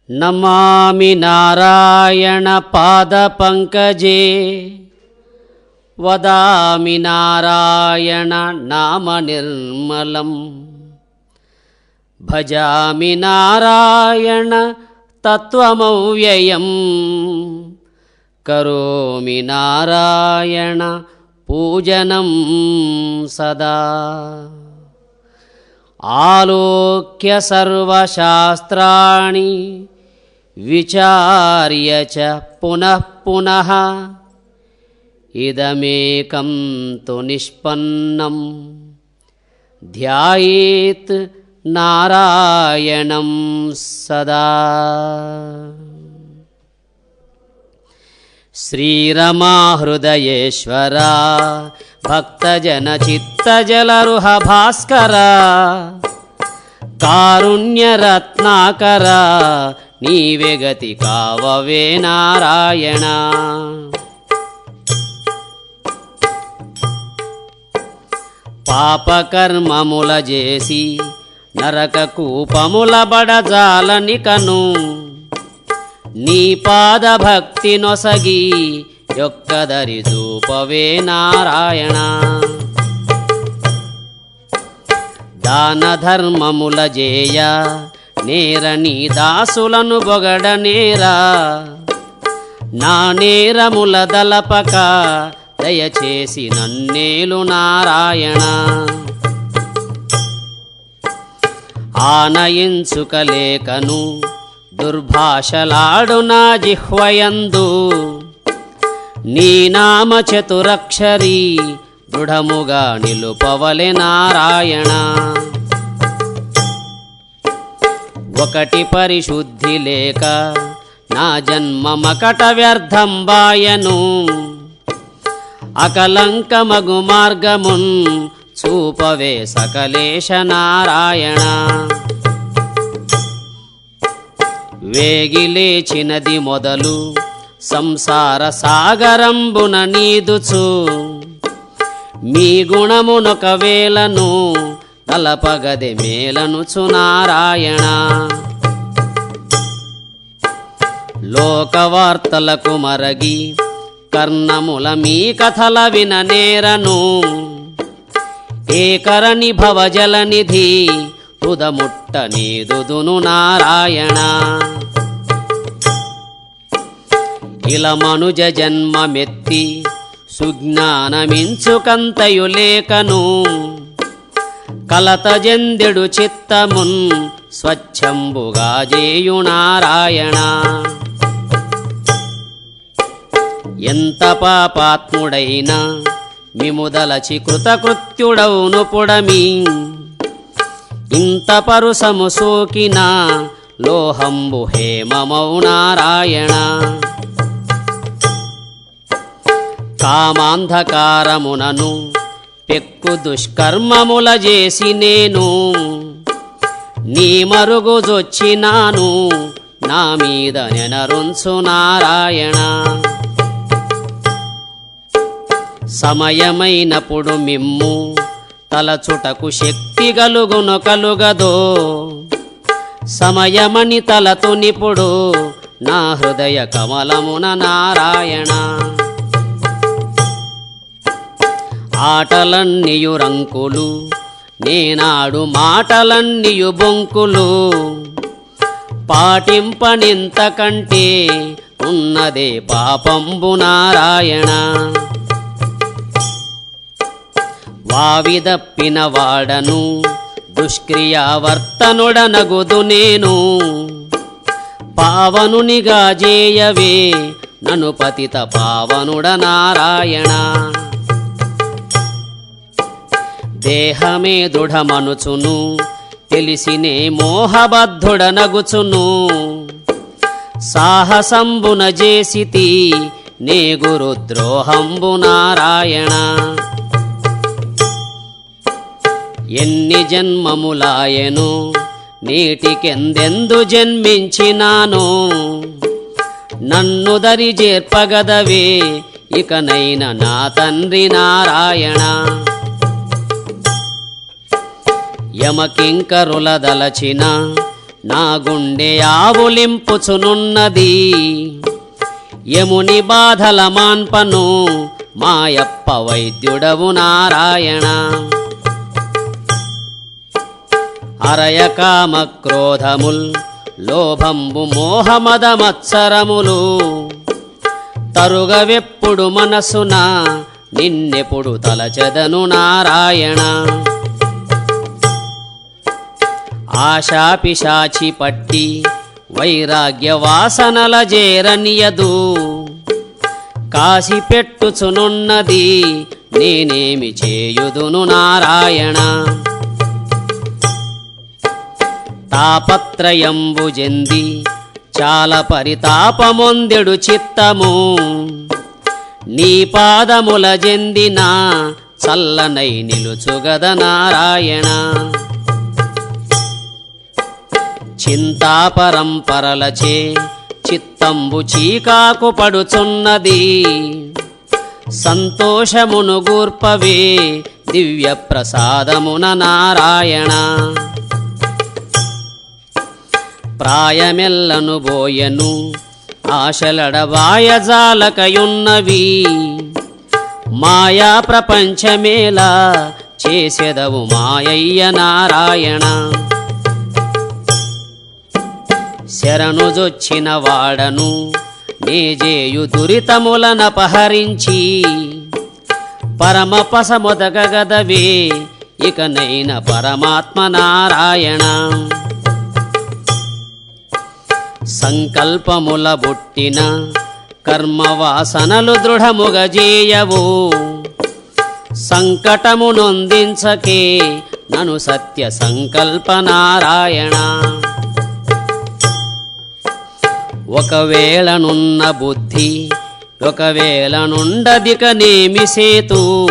నమామి నారాయణ పాదపంకజే వదామి నారాయణ నామ నిర్మలం భజామి నారాయణ తత్వమవ్యయం కరోమి నారాయణ పూజనం సదా ఆలోక్య సర్వశాస్త్రాణి విచార్య చ పునః పునః ఇదమేకం తు నిష్పన్నం ధ్యాయేత్ నారాయణం సదా. శ్రీరమా హృదయేశ్వర భక్తజన చిత్తజలరుహ భాస్కర కారుణ్యరత్నాకర నీవే గతి కావవే నారాయణ. పాపకర్మముల చేసి నరక కూపముల బడజాలనికను నీ పాద భక్తి నొసగి యొక్కదరి చూపవే నారాయణ. దాన ధర్మముల జేయ నేర నీ దాసులను బొగడ నేరా నా నేరముల దలపక దయచేసి నన్నేలు నారాయణ. ఆనయించుకలేకను దుర్భాషలాడు నా జిహ్వయందు నీ నామ చతురక్షరీ దృఢముగా నిలుపవలె నారాయణ. ఒకటి పరిశుద్ధి లేక నా జన్మ మకట వ్యర్థంబాయను అకలంకమగు మార్గమున్ చూపవే సకలేశ నారాయణ. వేగిలేచినది మొదలు సంసార సాగరంబున నీదుచు మీ గుణమునొకవేళను తలపగదె మేలనుచు నారాయణ. లోకవార్తలకు మరగి కర్ణముల మీ కథల విననేరను ఏకరణి భవజలనిధి తుదముట్ట నీదుదును నారాయణ. ఇలా మనుజ జన్మమెత్తి సుజ్ఞానమించుకంతయు లేకను కలత జందెడు చిత్తమున్ స్వచ్ఛంబుగా జేయు నారాయణ. ఎంత పాపాత్ముడైనా మిముదలచి కృతకృత్యుడౌను పుడమి ఇంత పరుసము సోకిన లోహంబు హేమమౌ నారాయణ. కామాంధకారమునను పెక్కు దుష్కర్మముల చేసి నేను నీ మరుగుజొచ్చినాను నా మీద నెనరుంచు నారాయణ. సమయమైనప్పుడు మిమ్ము తలచుటకు శక్తి గలుగును కలుగదో సమయమని తలతునిపుడు నా హృదయ కమలమున నారాయణ. ఆటలన్నీయు రంకులు నేనాడు మాటలన్నీయు బొంకులు పాటింపనింతకంటే ఉన్నదే పాపంబు నారాయణ. వావిదప్పిన వాడను దుష్క్రియావర్తనుడనగుదు నేను పావనునిగా జేయవే నను పతిత పావనుడ నారాయణ. దేహమే దృఢమనుచును తెలిసినే మోహబద్ధుడనగుచును సాహసంబున జేసితి నే గురుద్రోహంబు నారాయణ. ఎన్ని జన్మములాయను నేటికెందెందు జన్మించినాను నన్ను దరి చేర్పగదవే ఇకనైన నా తండ్రి నారాయణ. యమకింకరుల దలచిన నా గుండె ఆవులింపుచునున్నది. యముని బాధల మాన్పను మాయప్ప వైద్యుడవు నారాయణ. అరయ కామ క్రోధముల్ లోభంబు మోహమద మత్సరములు తరుగవెప్పుడు మనసున నిన్నెప్పుడు తలచెదను నారాయణ. ఆశాపిశాచి పట్టి వైరాగ్య వాసనల జేరనియదు. కాసి పెట్టుచునున్నది నేనేమి చేయుదును నారాయణ. తాపత్రయంబు జెంది చాలా పరితాపమొందెడు చిత్తము. నీ పాదముల జెందిన చల్లనై నిలుచుగద నారాయణ. చింతాపరంపరలచే చిత్తంబు చీకాకు పడుచున్నది. సంతోషమును గూర్పవే దివ్య ప్రసాదమున నారాయణ. ప్రాయమెల్లను బోయను ఆశలడబాయజాలకయున్నవి. మాయా ప్రపంచమేలా చేసెదవు మాయయ్య నారాయణ. శరణుజొచ్చిన వాడను నేజేయు దురితములనపహరించి. పరమపసమొదగగదవే ఇకనైన పరమాత్మ నారాయణ. సంకల్పముల బుట్టిన కర్మవాసనలు దృఢముగజేయవు. సంకటమునొందించకే నను సత్య సంకల్ప నారాయణ. ఒకవేళనున్న బుద్ధి ఒకవేళనుండదికనేమి సేతు.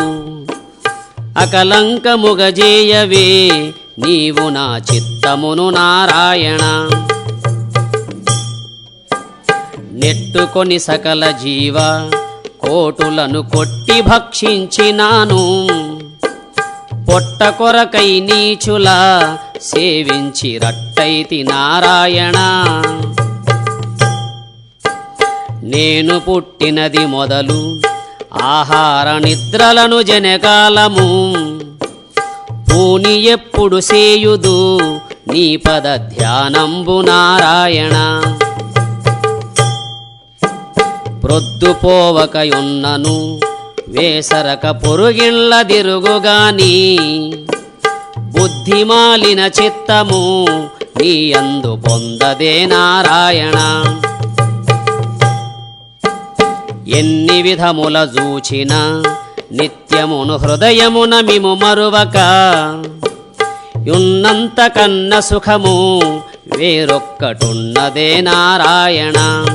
అకలంకముగజేయవే నీవు నా చిత్తమును నారాయణ. నెట్టుకొని సకల జీవ కోటులను కొట్టి భక్షించినాను. పొట్ట కొరకై నీచుల సేవించి రట్టైతి నారాయణ. నేను పుట్టినది మొదలు ఆహార నిద్రలను జనకాలము. పూని ఎప్పుడు సేయుదు నీ పద ధ్యానంబు నారాయణ. ప్రొద్దుపోవకయున్నను వేసరక పొరుగిళ్ళ దిరుగుగాని. బుద్ధిమాలిన చిత్తము నీ యందు పొందదే నారాయణ. ఎన్ని విధముల జూచిన నిత్యమును హృదయమున మిము మరువక. యున్నంత కన్న సుఖము వేరొక్కటున్నదే నారాయణ.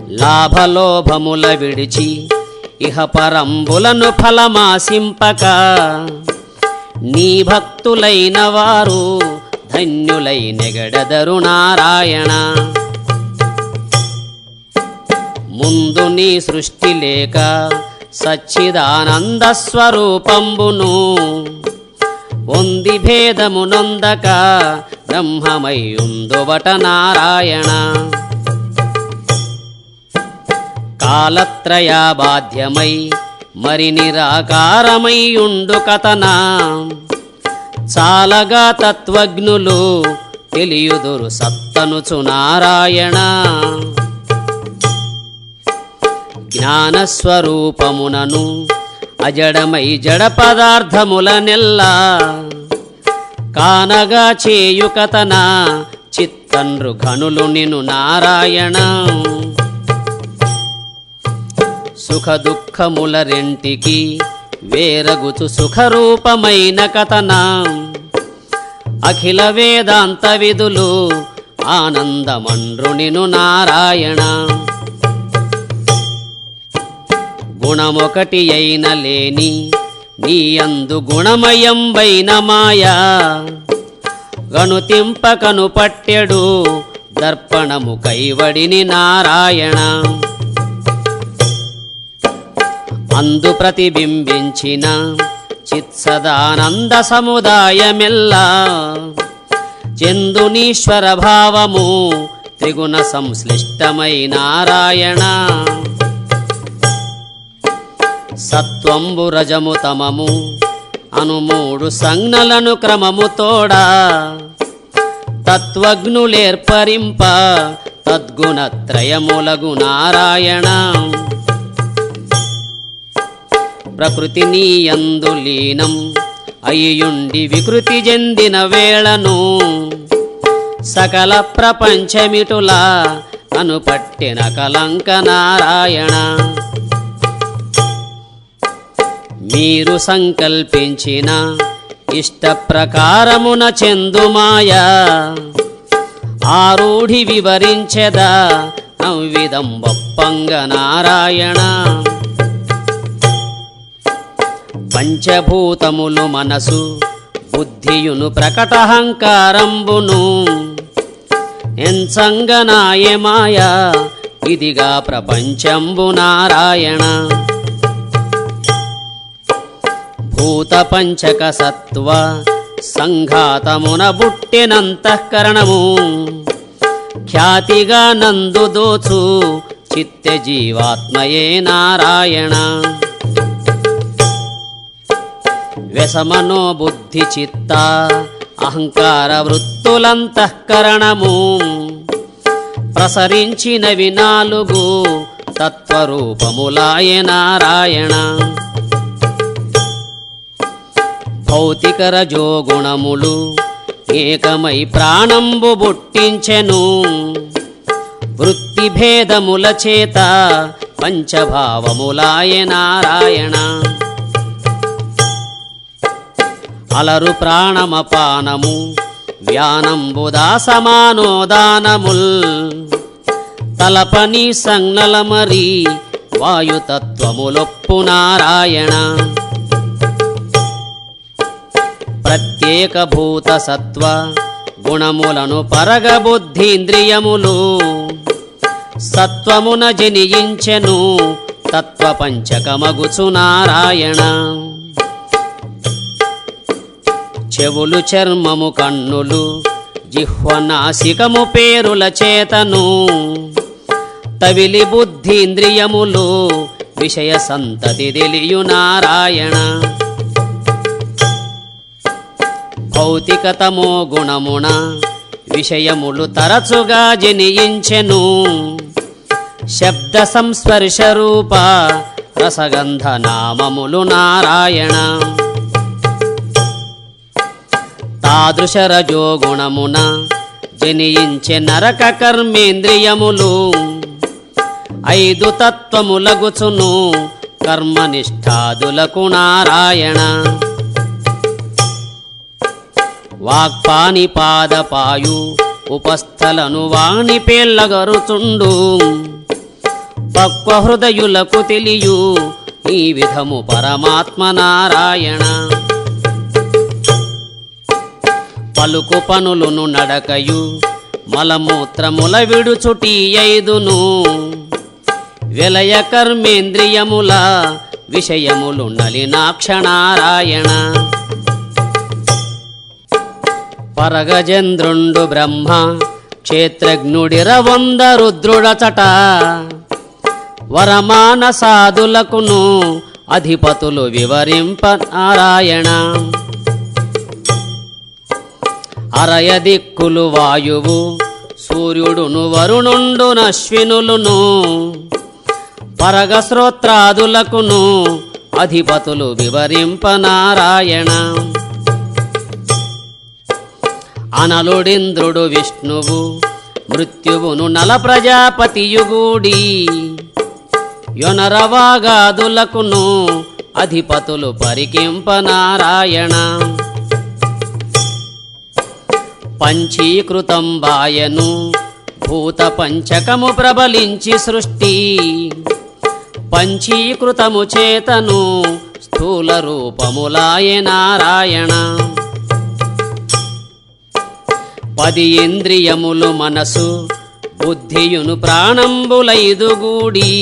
లాభలోభముల విడిచి ఇహ పరంబులను ఫలమాసింపక. నీ భక్తులైన వారు ధన్యులై నెగడెదరు నారాయణ. ముందు నీ సృష్టి లేక సచ్చిదానంద స్వరూపంబును. పొంది భేదమునొందక బ్రహ్మమై ఉందువట నారాయణ. కాలత్రయాబాధ్యమై మరి నిరాకారమై ఉండు కథన. చాలగా తత్వజ్ఞులు తెలియుదురు సత్తనుచు నారాయణ. జ్ఞానస్వరూపమునను అజడమై జడ పదార్థములనెల్లా. కానగా చేయు కథన చిత్తండ్రు ఘనులు నిను నారాయణ. సుఖ దుఃఖముల రెంటికి వేరగుచు సుఖరూపమైన కథన. అఖిల వేదాంత విధులు ఆనందమండ్రు నిను నారాయణ. గుణమొకటి అయిన లేని నీ యందు గుణమయంబైన మాయా. గణుతింపకను పట్టెడు దర్పణము కైవడిని నారాయణ. అందు ప్రతిబింబించిన చిత్సదానంద సముదాయమెల్లా. చందునీశ్వర భావము త్రిగుణ సంశ్లిష్టమై నారాయణ. సత్వంబు రజము తమము అను మూడు సంజ్ఞలను క్రమము తోడా తత్వజ్ఞులేర్పరింప తద్గుణత్రయములగు నారాయణ. ప్రకృతి నీయందు లీనం అయ్యుండి వికృతి చెందిన వేళను సకల ప్రపంచమిటులా అనుపట్టిన కలంక నారాయణ. మీరు సంకల్పించిన ఇష్ట ప్రకారమున చెందుమాయా ఆరూఢి వివరించెదా అవిధం వప్పంగ నారాయణ. పంచభూతములు మనసు బుద్ధియును ప్రకటహంకారంబును ఎంచంగనాయ మాయా ఇదిగా ప్రపంచంబు నారాయణ. భూత పంచక సత్వ సంఘాతమున బుట్టినంతఃకరణము ఖ్యాతిగా నందు దోచు చిత్త జీవాత్మయే నారాయణ. వ్యసమనో బుద్ధి చిత్త అహంకార వృత్తులంతఃకరణము ప్రసరించినవి నాలుగు తత్వరూపములాయ నారాయణ. భౌతిక రజోగుణములు ఏకమై ప్రాణంబు బుట్టించెను వృత్తి భేదముల చేత పంచభావములాయ నారాయణ. అలరు ప్రాణమపానము వ్యానంబుదా సమానోదానముల్ తలపని సంజ్ఞల మరి వాయుతత్వములొప్పు నారాయణ. ప్రత్యేక భూత సత్వ గుణములను పరగబుద్ధీంద్రియములు సత్వమున జనియించెను తత్వపంచకమగుచు నారాయణ. చెవులు చర్మము కన్నులు జిహ్వ నాసికము పేరుల చేతను తవిలి బుద్ధీంద్రియములు విషయ సంతతి తెలియు నారాయణ. భౌతికతమో గుణమున విషయములు తరచుగా జనియించెను శబ్ద సంస్పర్శ రూప రసగంధ నామములు నారాయణ. తాదృశ రజోగుణమున జనియించె నరక కర్మేంద్రియములు ఐదు తత్వములగుచును కర్మనిష్ఠాదులకు నారాయణ. వాక్పాని పాదపాయు ఉపస్థలను వాణి పేళ్ళగరుచుండు పక్వ హృదయులకు తెలియు ఈ విధము పరమాత్మ నారాయణ. పలుకు పనులును నడకయు మలమూత్రముల విడుచుటి ఐదును విలయ కర్మేంద్రియముల విషయములు నలినాక్ష నారాయణ. పరగజేంద్రుండు బ్రహ్మ క్షేత్రజ్ఞుడిరవంద రుద్రుడచట వరమాన సాధులకును అధిపతులు వివరింప నారాయణ. అరయ దిక్కులు వాయువు సూర్యుడును వరుణుండు అశ్వినులును పరగశ్రోత్రాదులకును అధిపతులు వివరింప నారాయణ. అనలుడింద్రుడు విష్ణువు మృత్యువును నల ప్రజాపతియుగూడి యొనరవాగాదులకును అధిపతులు పరికింప నారాయణ. పంచీకృతం బాయను భూత పంచకము ప్రబలించి సృష్టి పంచీకృతము చేతను స్థూల రూపములాయ నారాయణ. 10 ఇంద్రియములు మనసు బుద్ధియును ప్రాణంబులైదుగూడి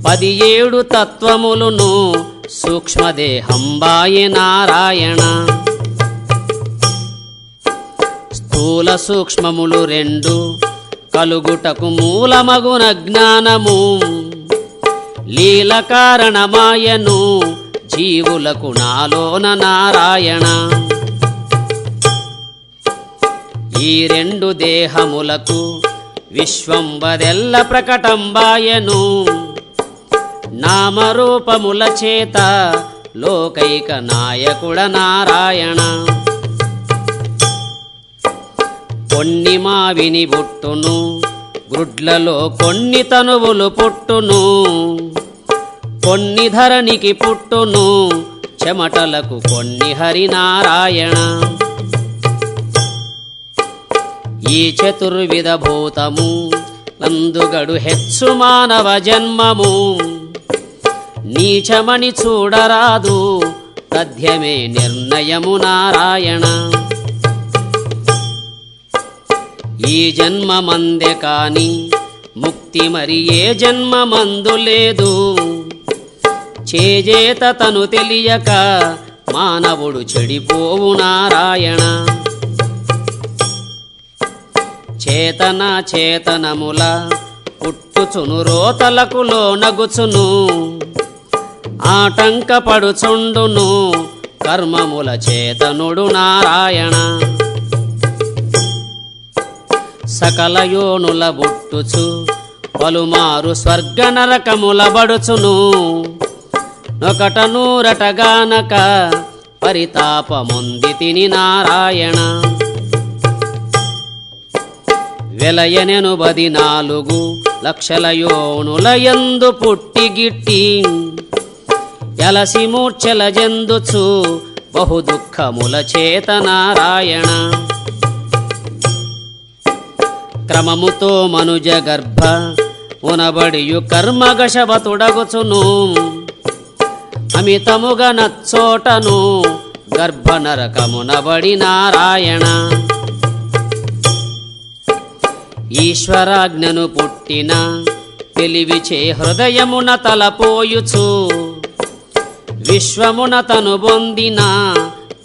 17 తత్వములును సూక్ష్మదేహంబాయ నారాయణ. స్థూల సూక్ష్మములు రెండు కలుగుటకు మూలమగున జ్ఞానము లీల కారణమాయను జీవులకు నాలోన నారాయణ. ఈ రెండు దేహములకు విశ్వంబదెల్ల ప్రకటంబాయను నామరూపముల చేత లోకైక నాయకుడ నారాయణ. కొన్ని మావిని బుట్టును గ్రుడ్లలో కొన్ని తనువులు పుట్టును కొన్ని ధరణికి పుట్టును చెమటలకు కొన్ని హరినారాయణ. ఈ చతుర్విధ భూతము నందుగడు హెచ్చు మానవ జన్మము నీచమని చూడరాదు తథ్యమే నిర్ణయము నారాయణ. ఈ జన్మమందే కాని ముక్తి మరి ఏ జన్మమందు లేదు చేజేత తను తెలియక మానవుడు చెడిపోవు నారాయణ. చేతన చేతనముల పుట్టుచును రోతలకు లోనగుచును ఆటంకపడుచుండును కర్మముల చేతనుడు నారాయణ. సకల యోనుల బుట్టుచు పలుమారు స్వర్గ నరకముల బడుచును నొకట నూరటగానక పరితాపముంది తిని నారాయణ. వెలయనెను 14 లక్షల యోనుల యందు పుట్టిగిట్టి ఎలసి మూర్ఛల జందుచు బహు దుఃఖముల చేత నారాయణ. క్రమముతో మనుజ గర్భ ఉనబడియు కర్మగశవతుడగుచును అమితముగా నచ్చోటను గర్భ నరకమునబడి నారాయణ. ఈశ్వరాజ్ఞను పుట్టిన తెలివిచే హృదయమున తలపోయుచు విశ్వమున తను పొందిన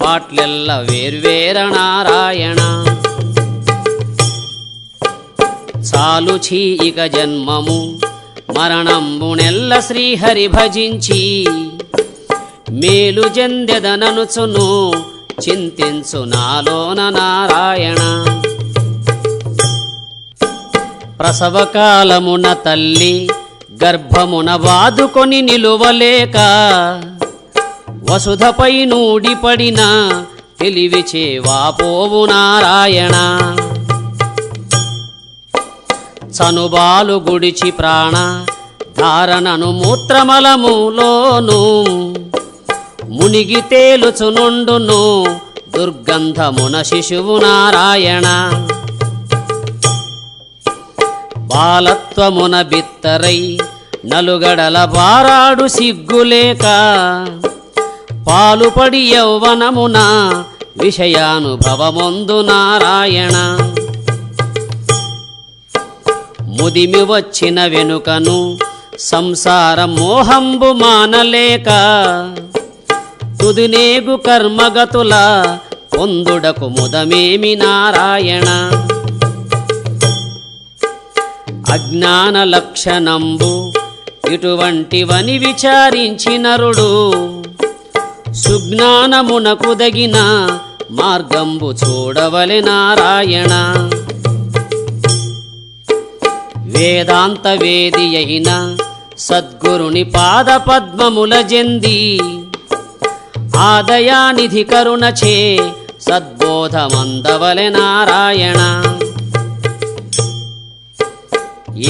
పాట్లెల్ల వేర్వేర నారాయణ. చాలు ఇక జన్మము మరణంబునెల్ల శ్రీహరి భజించి మేలు జందెదననుచును చింతించు నాలోన నారాయణ. ప్రసవకాలమున తల్లి గర్భమున వాదుకొని నిలువలేక వసుధపై నూడిపడిన తెలివిచే వాపోవు నారాయణ. చనుబాలు గుడిచి ప్రాణ ధారణను మూత్రమలములోను మునిగి తేలుచునుండును దుర్గంధమున శిశువు నారాయణ. బాలత్వమున బిత్తరై నలుగడల బారాడు సిగ్గులేక పాలుపడి యౌవనమున విషయానుభవమొందు నారాయణ. ముదిమి వచ్చిన వెనుకను సంసార మోహంబు మానలేక తుదినేగు కర్మగతుల పొందుడకు ముదమేమి నారాయణ. అజ్ఞాన లక్షణంబు ఇటువంటివని విచారించి నరుడు సుజ్ఞానమునకు దగిన మార్గంబు చూడవలె నారాయణ. వేదాంత వేది అయిన సద్గురుని పాద పద్మముల జంది ఆదయానిధి కరుణచే సద్బోధమందవలె నారాయణ.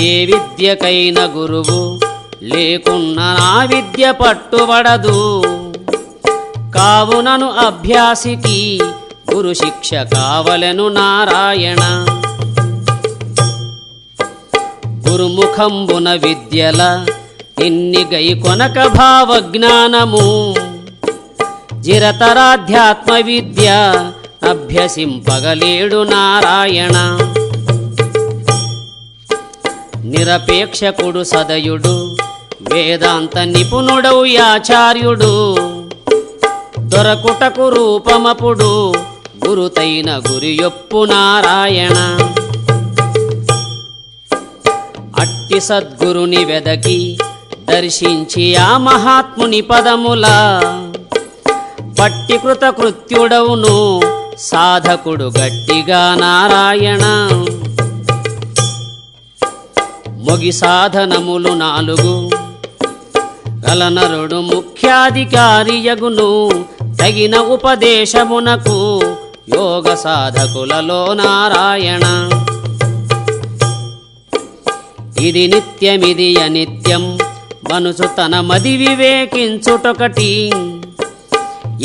ఏ విద్యకైన గురువు లేకున్న నా విద్య పట్టుబడదు కావునను అభ్యాసికి గురు శిక్ష కావలెను నారాయణ. గురుముఖంబున విద్యల ఇన్ని గై కొనక భావజ్ఞానము జిరతరాధ్యాత్మ విద్య అభ్యసింపగలేడు నారాయణ. నిరపేక్షకుడు సదయుడు వేదాంత నిపుణుడౌ యాచార్యుడు దొరకుటకు రూపమపుడు గురుతైన గురియొప్పు నారాయణ. అట్టి సద్గురుని వెదకి దర్శించి ఆ మహాత్ముని పదముల పట్టి కృతకృత్యుడవును సాధకుడు గట్టిగా నారాయణ. మొగి సాధనములు 4 గలనరుడు ముఖ్యాధికారియగును తగిన ఉపదేశమునకు యోగ సాధకులలో నారాయణ. ఇది నిత్యమిది అనిత్యం మనుసు తన మది వివేకించుటొకటి.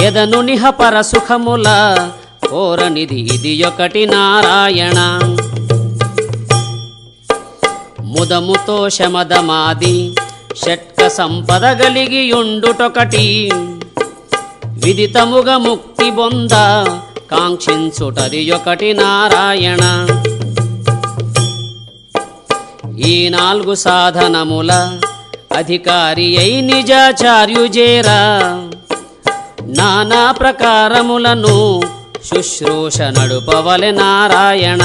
ఎదను నిహ పరసుఖముల కోరనిది ఇది ఒకటి నారాయణ. ముదముతో శమదమాది షట్క సంపద గలిగియుండుటొకటి. విదితముగ ముక్తి బొంద కాంక్షించుటది ఒకటి నారాయణ. ఈ 4 సాధనముల అధికారి అయి నిజాచార్యుజేరా నానా ప్రకారములను శుశ్రూష నడుపవలె నారాయణ.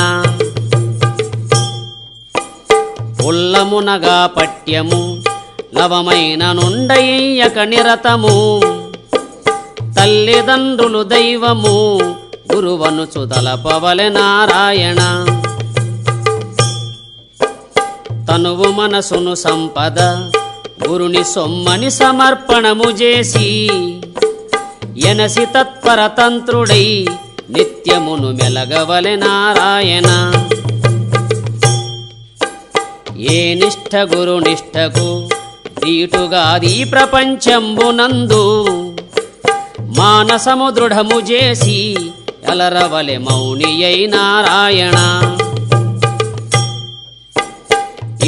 ఉల్లమునగా పట్యము లవమైన నుండయ్యక నిరతము. తల్లిదండ్రులు దైవము గురువనుచు తలపవలె నారాయణ. తనువు మనసును సంపద గురుని సొమ్మని సమర్పణము చేసి ఎనసి తత్పరతంత్రుడై నిత్యమును మెలగవలె నారాయణ. ఏ నిష్ఠ గురు నిష్ఠకు దీటుగాది ప్రపంచంబునందు మానసము దృఢము చేసి ఎలరవలె మౌని అయి నారాయణ.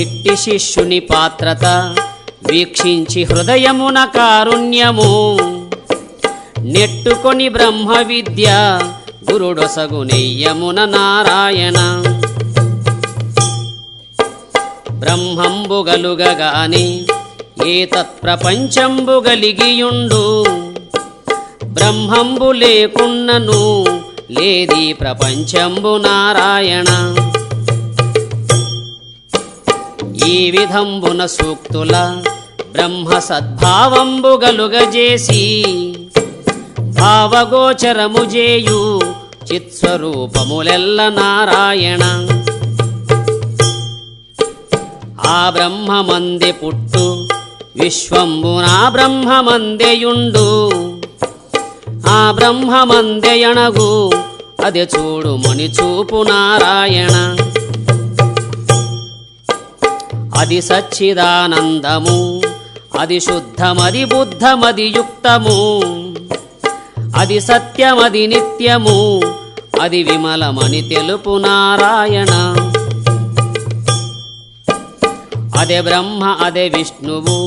ఇట్టి శిష్యుని పాత్రత వీక్షించి హృదయమున కారుణ్యము నెట్టుకొని బ్రహ్మ విద్య గురుడొసగు నెయ్యమున నారాయణ. బ్రహ్మంబు గలుగగాని ఏ తత్ప్రపంచంబు గలిగియుండు. బ్రహ్మంబు లేకున్నను లేది ప్రపంచంబు నారాయణ. ఈ విధంబున సూక్తుల బ్రహ్మ సద్భావంబు గలుగజేసి భావగోచరము జేయు చిత్స్వరూపములెల్ల నారాయణ. ఆ బ్రహ్మమందె పుట్టు విశ్వంబునా బ్రహ్మమందెయుండు. ఆ బ్రహ్మమందెయణగు అదే చూడు మణి చూపు నారాయణ. అది సచ్చిదానందము అది శుద్ధమది బుద్ధమది యుక్తము. అది సత్యమది నిత్యము అది విమలమని తెలుపు నారాయణ. అదే బ్రహ్మ అదే విష్ణువు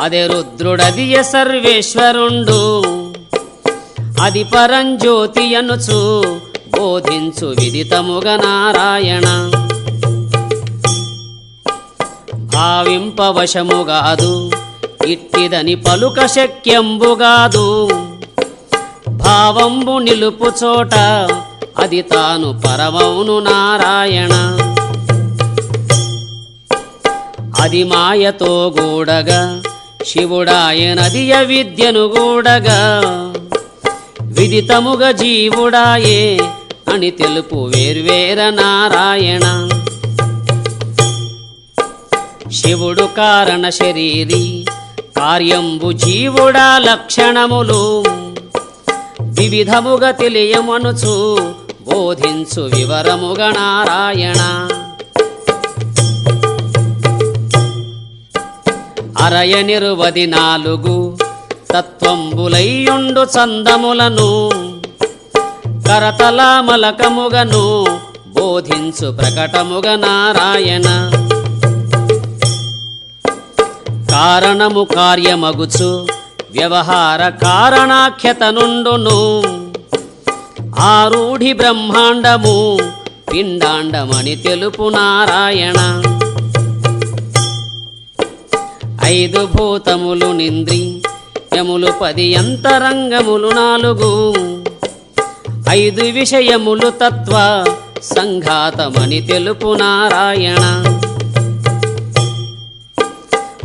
అదే రుద్రుడది సర్వేశ్వరుండు. అది పరంజ్యోతి అనుచు బోధించు విదితముగ నారాయణ. భావింపవశముగాదు ఇట్టిదని పలుక శక్యంబుగాదు. భావంబు నిలుపు చోట అది తాను పరమౌను నారాయణ. అది మాయతో గూడగా శివుడాయనది విద్యను గూడగా. విదితముగ జీవుడాయే అని తెలుపు వేర్వేర నారాయణ. శివుడు కారణ శరీరి కార్యంబు జీవుడా లక్షణములు. వివిధముగ తెలియమనుచు బోధించు వివరముగ నారాయణ. అరయనిరువది 4 తత్వంబులయ్యుండు చందములను కరతలామలకముగను బోధించు ప్రకటముగ నారాయణ. కారణము కార్యమగుచు వ్యవహార కారణాఖ్యత నుండును. ఆరూఢి బ్రహ్మాండము పిండాండమని తెలుపు నారాయణ. 5 భూతములు నింద్రి యములు 10 అంతరంగములు 4. ఐదు విషయములు తత్వ సంఘాతమని తెలుపు నారాయణ.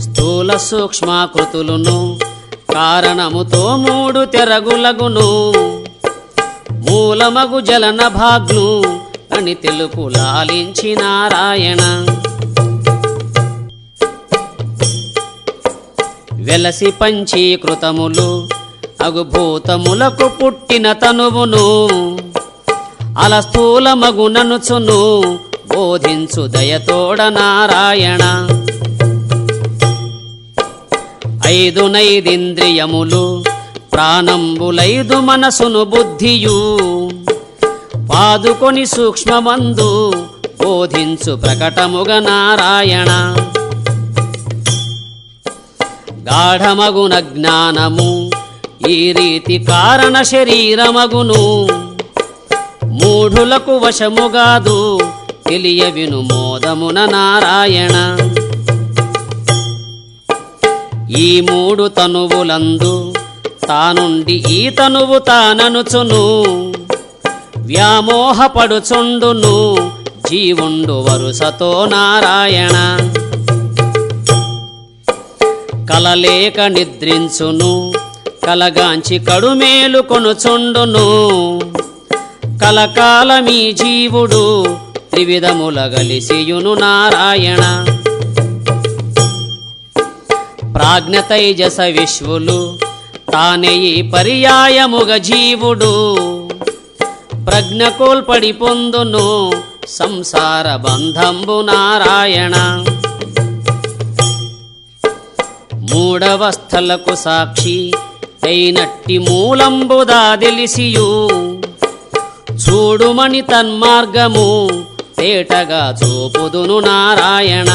స్థూల సూక్ష్మాకృతులును కారణముతో మూడు తెరగులగును, మూలమగు జలన భాగ్ను అని తెలుపు లాలించి నారాయణ. వెలసి పంచీకృతములు అగుభూతములకు పుట్టిన తనువును, అల స్థూలమగుననుచును బోధించు దయతోడ నారాయణ. ఐదు నైదింద్రియములు ప్రాణంబులైదు మనసును బుద్ధియు, పాదుకొని సూక్ష్మమందు బోధించు ప్రకటముగ నారాయణ. గాఢమగున జ్ఞానము ఈ రీతి కారణ శరీరమగును, మూఢులకు వశముగాదు తెలియ విను మోదమున నారాయణ. ఈ మూడు తనువులందు తానుండి ఈ తనువు తాననుచును, వ్యామోహపడుచుండును జీవుండు వరుసతో నారాయణ. కలలేక నిద్రించును కలగాంచి కడుమేలు కొనుచుండును, కలకాలమీ జీవుడు త్రివిధముల గలిసియును నారాయణ. ప్రాజ్ఞతైజస విశ్వులు తానే ఈ పర్యాయముగ జీవుడు, ప్రజ్ఞ కోల్పడి పొందును సంసార బంధంబు నారాయణ. మూడవస్థలకు సాక్షి అయినట్టి మూలంబుదా తెలిసియు, చూడుమని తన్మార్గము తేటగా చూపుదును నారాయణ.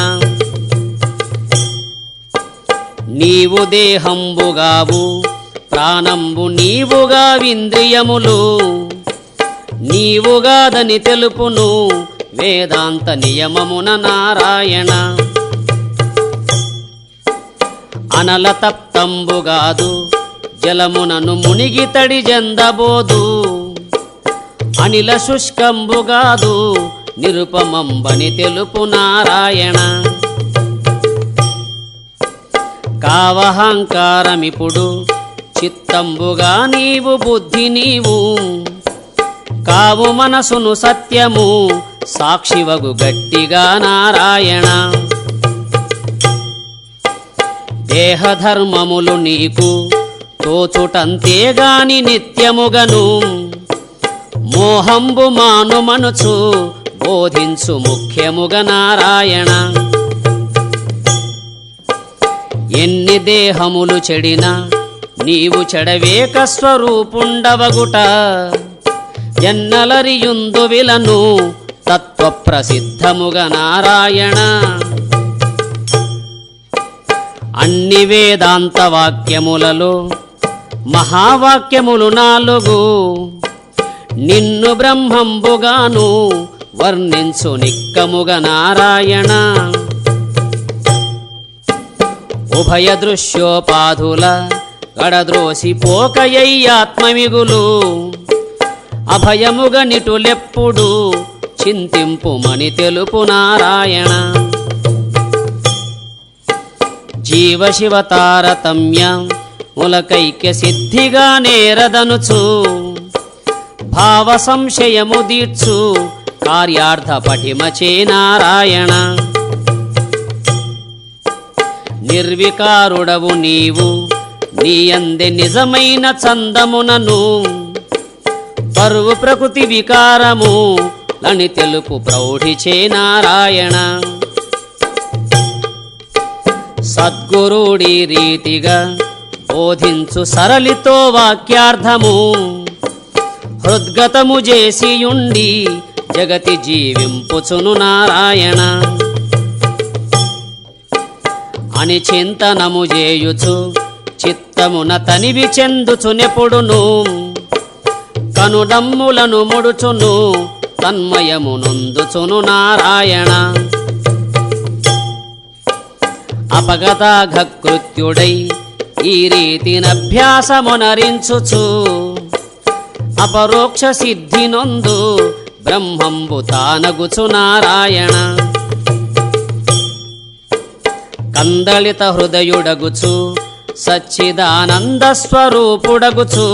నీవు దేహంబుగావు ప్రాణంబు నీవుగా వింద్రియములు, నీవుగాదని తెలుపును వేదాంత నియమమున నారాయణ. అనల తప్తంబుగాదు జలమునను మునిగి తడి జందబోదు, అనిల శుష్కంబుగాదు నిరుపమంబని తెలుపు నారాయణ. కావహంకారమిప్పుడు చిత్తంబుగా నీవు బుద్ధి నీవు, కావు మనసును సత్యము సాక్షివగు గట్టిగా నారాయణ. దేహధర్మములు నీకు తోచుటంతేగాని నిత్యముగను, మోహంబు మానుమనుచు బోధించు ముఖ్యముగ నారాయణ. ఎన్ని దేహములు చెడినా నీవు చెడవేక స్వరూపుండవగుట, ఎన్నలరియుందు విలను తత్వ ప్రసిద్ధముగ నారాయణ. అన్ని వేదాంత వాక్యములలో మహావాక్యములు నాలుగు, నిన్ను బ్రహ్మంబుగాను వర్ణించు నిక్కముగ నారాయణ. ఉభయ దృశ్యోపాధుల గడద్రోసి పోకయ్యాత్మమిగులు, అభయముగ నిటులెప్పుడు చింతింపుమని తెలుపు నారాయణ. జీవశివ తారతమ్యం ములకైక్య సిద్ధిగా నేరదనుచు, భావ సంశయము దీర్చు కార్యార్థ పటిమచే నారాయణ. నిర్వికారుడవు నీవు నీయందే నిజమైన చందమునను, పరువు ప్రకృతి వికారము లని తెలుపు ప్రౌఢిచే నారాయణ. సద్గురుడి రీతిగా బోధించు సరళితో వాక్యార్థము, హృద్గతము చేసియుండి జగతి జీవింపుచును నారాయణ. అని చింతనము చేయుచు చిత్తమున తనివి చెందుచునెప్పుడును, కనుడమ్ములను ముడుచును తన్మయము నొందుచును నారాయణ. అపగతాఘకృత్యుడై ఈ రీతినభ్యాసమునరించుచు, అపరోక్ష సిద్ధి నొందు బ్రహ్మంబు తానగుచు నారాయణ. కందళిత హృదయుడగుచు సచ్చిదానంద స్వరూపుడగుచు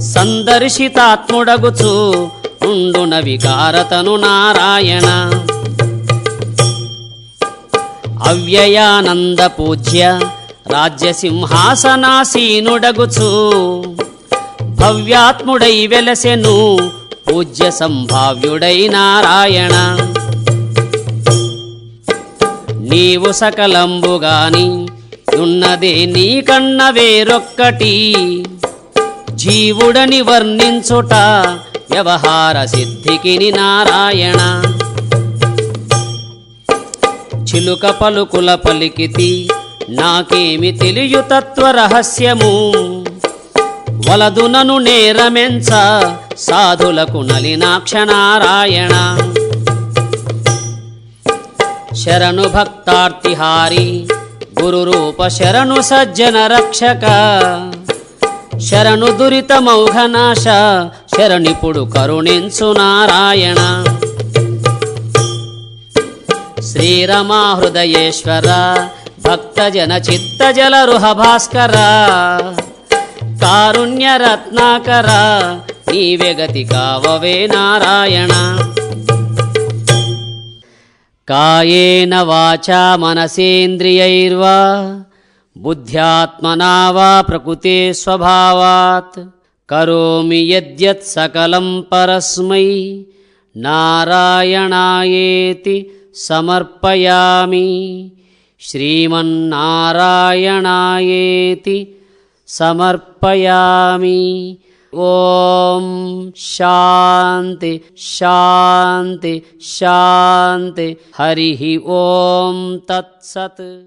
సందర్శితాత్ముడగుచు ఉండున వికారతను నారాయణ. అవ్యయానంద పూజ్య రాజ్యసింహాసనాసీనుడగుచు భవ్యాత్ముడై వెలసెను పూజ్య సంభావ్యుడై నారాయణ. నీవు సకలంబుగాని ఉన్నదే నీకన్న వేరొక్కటి జీవుడని వర్ణించుట వ్యవహార సిద్ధికిని నారాయణ. చిలుక పలుకుల పలికితి నాకేమి తెలియు తత్వ రహస్యము వలదునను నేరమెంచ సాధులకు నలినాక్ష నారాయణ. శరణు భక్తార్తిహారి గురు రూప శరణు సజ్జన రక్షక శరణు దురితమౌఘనాశ శరణిపుడు కరుణించు నారాయణ. శ్రీరమా హృదయేశ్వర భక్తజన చిత్తజలరుహ భాస్కర కారుణ్య రత్నాకర నీవే గతి కావవే నారాయణ. కాయేన వాచా మనసేంద్రియైర్వా బుద్ధ్యాత్మనా వా ప్రకృతే స్వభావాత్ కరోమి యద్యత్ సకలం పరస్మై నారాయణాయేతి సమర్పయామి. శ్రీమన్నారాయణాయేతి సమర్పయామి. ఓం శాంతి శాంతి శాంతి. హరి ఓం తత్సత్.